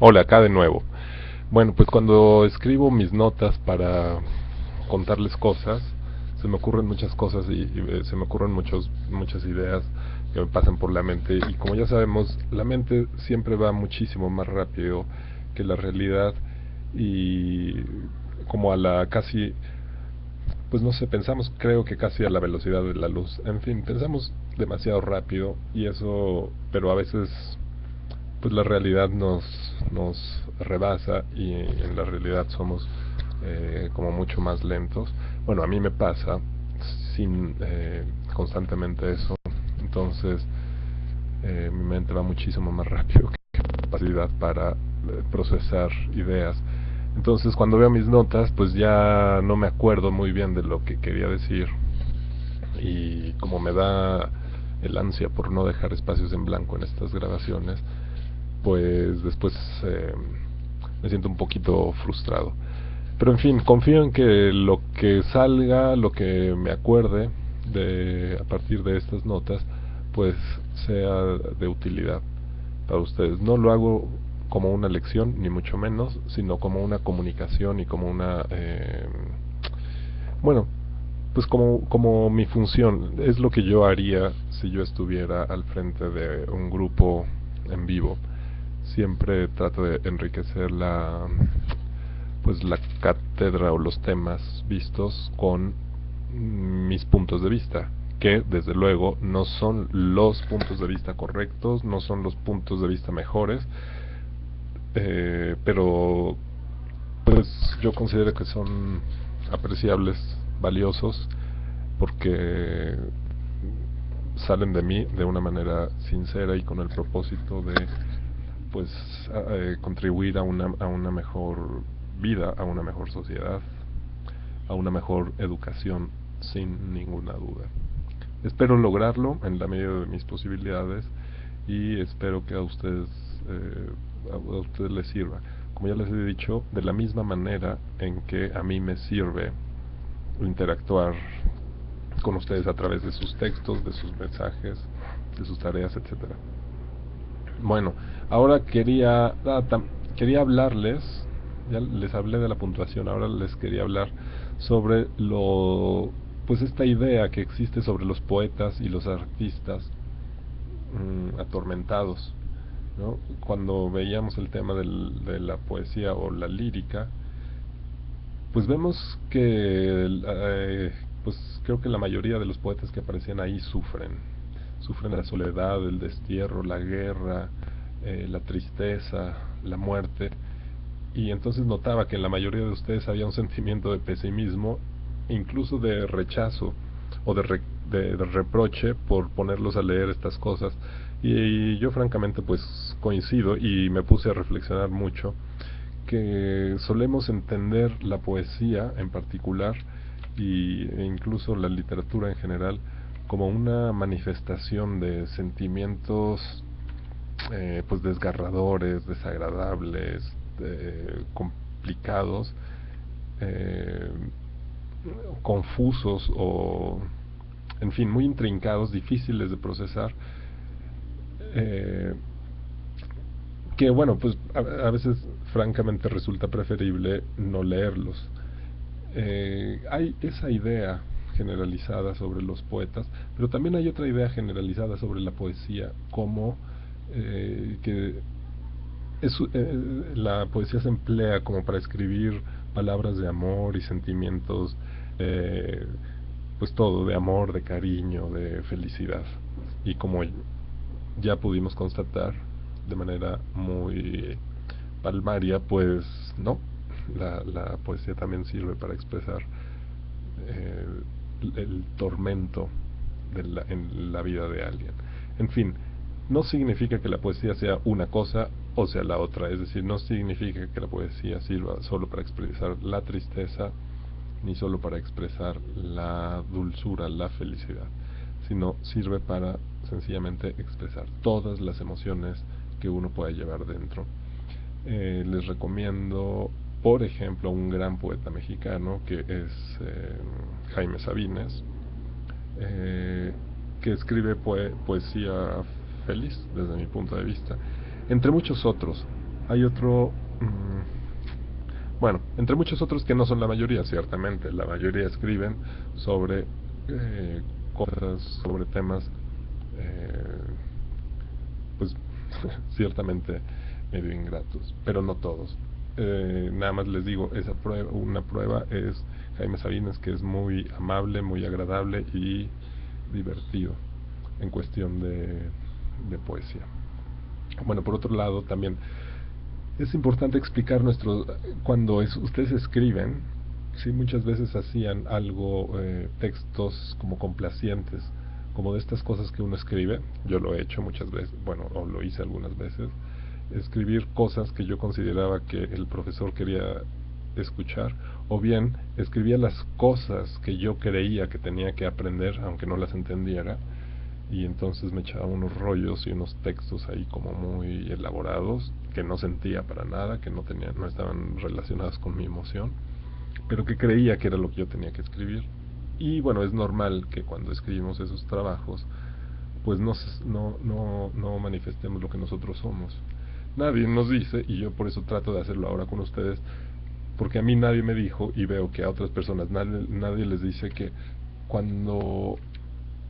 Hola, acá de nuevo. Bueno, pues cuando escribo mis notas para contarles cosas, se me ocurren muchas cosas y se me ocurren muchas ideas que me pasan por la mente y como ya sabemos, la mente siempre va muchísimo más rápido que la realidad y como a la casi, pues no sé, pensamos creo que casi a la velocidad de la luz. En fin, pensamos demasiado rápido y eso, pero a veces pues la realidad nos rebasa y en la realidad somos como mucho más lentos. Bueno, a mí me pasa sin constantemente eso, entonces mi mente va muchísimo más rápido que mi capacidad para procesar ideas. Entonces cuando veo mis notas, pues ya no me acuerdo muy bien de lo que quería decir y como me da el ansia por no dejar espacios en blanco en estas grabaciones, pues después me siento un poquito frustrado. Pero en fin, confío en que lo que salga, lo que me acuerde a partir de estas notas, pues sea de utilidad para ustedes. No lo hago como una lección, ni mucho menos, sino como una comunicación y como una, bueno, pues como mi función. Es lo que yo haría si yo estuviera al frente de un grupo en vivo. Siempre trato de enriquecer pues la cátedra o los temas vistos con mis puntos de vista, que desde luego no son los puntos de vista correctos, no son los puntos de vista mejores, pero pues yo considero que son apreciables, valiosos, porque salen de mí de una manera sincera y con el propósito de pues contribuir a una mejor vida, a una mejor sociedad, a una mejor educación, sin ninguna duda. Espero lograrlo en la medida de mis posibilidades y espero que a ustedes les sirva. Como ya les he dicho, de la misma manera en que a mí me sirve interactuar con ustedes a través de sus textos, de sus mensajes, de sus tareas, etcétera. Bueno, ahora quería hablarles, ya les hablé de la puntuación, ahora les quería hablar sobre pues esta idea que existe sobre los poetas y los artistas atormentados, ¿no? Cuando veíamos el tema de la poesía o la lírica, pues vemos que pues creo que la mayoría de los poetas que aparecían ahí sufren la soledad, el destierro, la guerra, la tristeza, la muerte, y entonces notaba que en la mayoría de ustedes había un sentimiento de pesimismo, incluso de rechazo o de reproche por ponerlos a leer estas cosas. Y yo francamente pues coincido y me puse a reflexionar mucho que solemos entender la poesía en particular e incluso la literatura en general como una manifestación de sentimientos pues desgarradores, desagradables, complicados, eh, confusos o en fin muy intrincados, difíciles de procesar, eh, que bueno, pues a veces francamente resulta preferible no leerlos. Hay esa idea generalizada sobre los poetas, pero también hay otra idea generalizada sobre la poesía, como que la poesía se emplea como para escribir palabras de amor y sentimientos, eh, pues todo, de amor, de cariño, de felicidad. Y como ya pudimos constatar de manera muy palmaria, pues no, la poesía también sirve para expresar eh, el tormento en la vida de alguien. En fin, no significa que la poesía sea una cosa o sea la otra, es decir, no significa que la poesía sirva solo para expresar la tristeza ni solo para expresar la dulzura, la felicidad, sino sirve para sencillamente expresar todas las emociones que uno pueda llevar dentro. Les recomiendo, por ejemplo, un gran poeta mexicano que es Jaime Sabines, eh, que escribe poesía feliz desde mi punto de vista, entre muchos otros. Hay otro, bueno, entre muchos otros que no son la mayoría, ciertamente. La mayoría escriben sobre cosas, sobre temas, pues ciertamente medio ingratos, pero no todos. Nada más les digo, una prueba es Jaime Sabines, que es muy amable, muy agradable y divertido en cuestión de poesía. Bueno, por otro lado, también es importante explicar cuando ustedes escriben, sí, muchas veces hacían algo, textos como complacientes, como de estas cosas que uno escribe. Yo lo he hecho muchas veces, bueno, o lo hice algunas veces, escribir cosas que yo consideraba que el profesor quería escuchar, o bien escribía las cosas que yo creía que tenía que aprender, aunque no las entendiera, y entonces me echaba unos rollos y unos textos ahí como muy elaborados, que no sentía para nada, que no estaban relacionados con mi emoción, pero que creía que era lo que yo tenía que escribir. Y bueno, es normal que cuando escribimos esos trabajos, pues no manifestemos lo que nosotros somos. Nadie nos dice, y yo por eso trato de hacerlo ahora con ustedes, porque a mí nadie me dijo, y veo que a otras personas nadie les dice cuando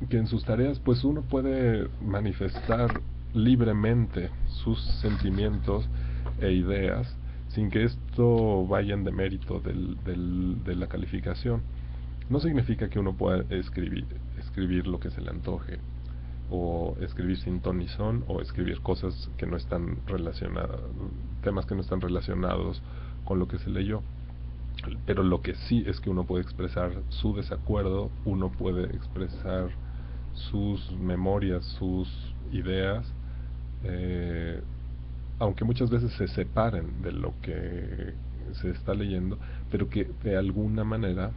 que en sus tareas pues uno puede manifestar libremente sus sentimientos e ideas sin que esto vaya en demérito de la calificación. No significa que uno pueda escribir lo que se le antoje, o escribir sin ton ni son, o escribir cosas que no están relacionadas, temas que no están relacionados con lo que se leyó. Pero lo que sí es que uno puede expresar su desacuerdo, uno puede expresar sus memorias, sus ideas, eh, aunque muchas veces se separen de lo que se está leyendo, pero que de alguna manera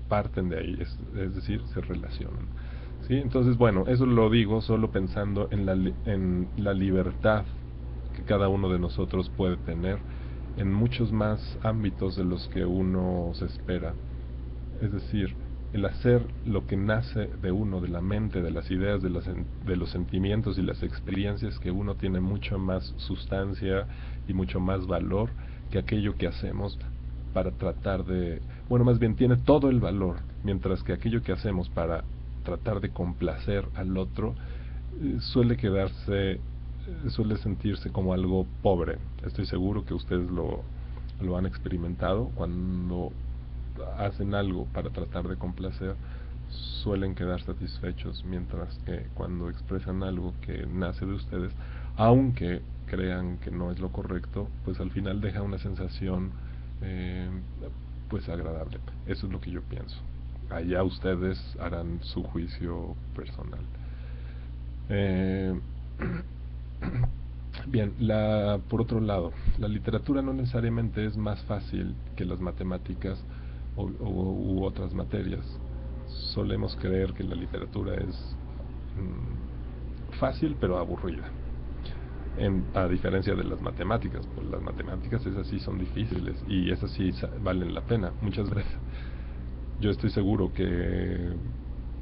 parten de ahí, es decir, se relacionan. ¿Sí? Entonces, bueno, eso lo digo solo pensando en la libertad que cada uno de nosotros puede tener en muchos más ámbitos de los que uno se espera. Es decir, el hacer lo que nace de uno, de la mente, de las ideas, de los sentimientos y las experiencias, que uno tiene mucho más sustancia y mucho más valor que aquello que hacemos para tratar de, bueno, más bien tiene todo el valor, mientras que aquello que hacemos para tratar de complacer al otro suele sentirse como algo pobre. Estoy seguro que ustedes lo han experimentado. Cuando hacen algo para tratar de complacer, suelen quedar satisfechos, mientras que cuando expresan algo que nace de ustedes, aunque crean que no es lo correcto, pues al final deja una sensación, eh, pues agradable. Eso es lo que yo pienso. Allá ustedes harán su juicio personal. Eh, Bien, por otro lado, la literatura no necesariamente es más fácil que las matemáticas u otras materias. Solemos creer que la literatura es fácil pero aburrida. A diferencia de las matemáticas, pues las matemáticas esas sí son difíciles y esas sí valen la pena muchas veces. Yo estoy seguro que,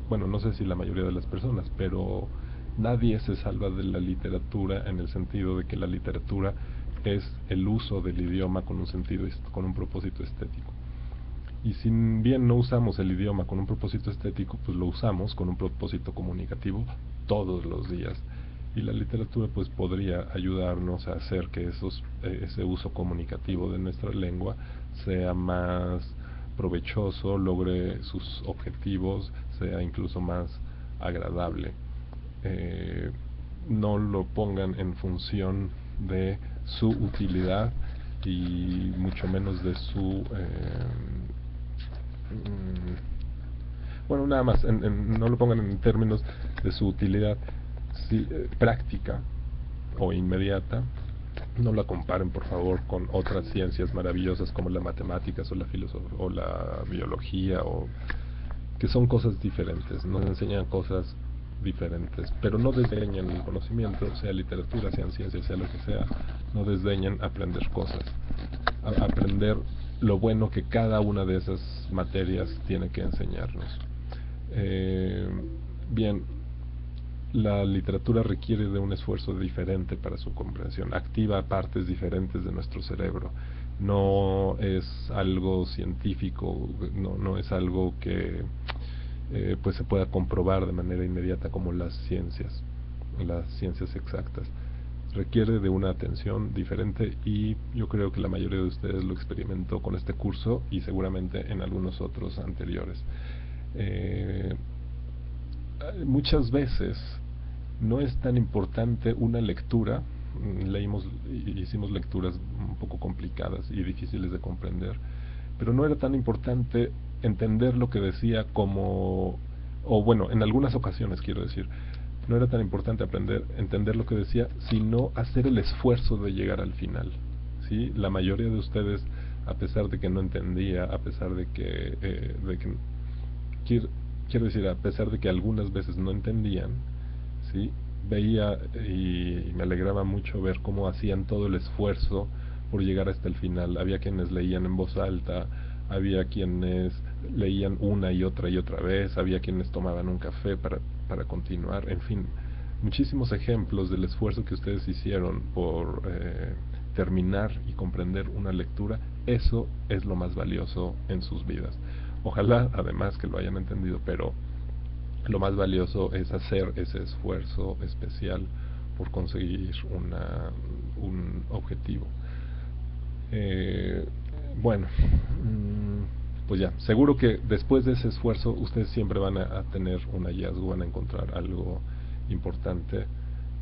bueno, no sé si la mayoría de las personas, pero nadie se salva de la literatura, en el sentido de que la literatura es el uso del idioma con un sentido, con un propósito estético. Y si bien no usamos el idioma con un propósito estético, pues lo usamos con un propósito comunicativo todos los días. Y la literatura pues podría ayudarnos a hacer que ese uso comunicativo de nuestra lengua sea más provechoso, logre sus objetivos, sea incluso más agradable. No lo pongan en función de su utilidad y mucho menos de su bueno, nada más, no lo pongan en términos de su utilidad práctica o inmediata. No la comparen, por favor, con otras ciencias maravillosas como las matemáticas o la filosofía o la biología, que son cosas diferentes, nos enseñan cosas diferentes, pero no desdeñan el conocimiento, sea literatura, sea ciencia, sea lo que sea. No desdeñan aprender cosas, aprender lo bueno que cada una de esas materias tiene que enseñarnos. Bien, la literatura requiere de un esfuerzo diferente para su comprensión, activa partes diferentes de nuestro cerebro. No es algo científico, no es algo que pues se pueda comprobar de manera inmediata como las ciencias exactas. Requiere de una atención diferente y yo creo que la mayoría de ustedes lo experimentó con este curso y seguramente en algunos otros anteriores. Muchas veces no es tan importante una lectura. Hicimos lecturas un poco complicadas y difíciles de comprender, pero no era tan importante entender lo que decía como, o bueno, en algunas ocasiones quiero decir, no era tan importante entender lo que decía, sino hacer el esfuerzo de llegar al final. ¿Sí? La mayoría de ustedes, a pesar de que no entendía, a pesar quiero, quiero decir, a pesar de que algunas veces no entendían, ¿sí? Veía y me alegraba mucho ver cómo hacían todo el esfuerzo por llegar hasta el final. Había quienes leían en voz alta, había quienes leían una y otra vez, había quienes tomaban un café para continuar, en fin, muchísimos ejemplos del esfuerzo que ustedes hicieron por terminar y comprender una lectura. Eso es lo más valioso en sus vidas. Ojalá además que lo hayan entendido, pero lo más valioso es hacer ese esfuerzo especial por conseguir un objetivo. Eh, bueno, pues ya, seguro que después de ese esfuerzo ustedes siempre van a tener un hallazgo, van a encontrar algo importante,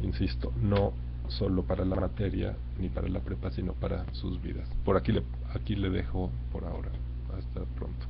insisto, no solo para la materia ni para la prepa, sino para sus vidas. Aquí le dejo por ahora. Hasta pronto.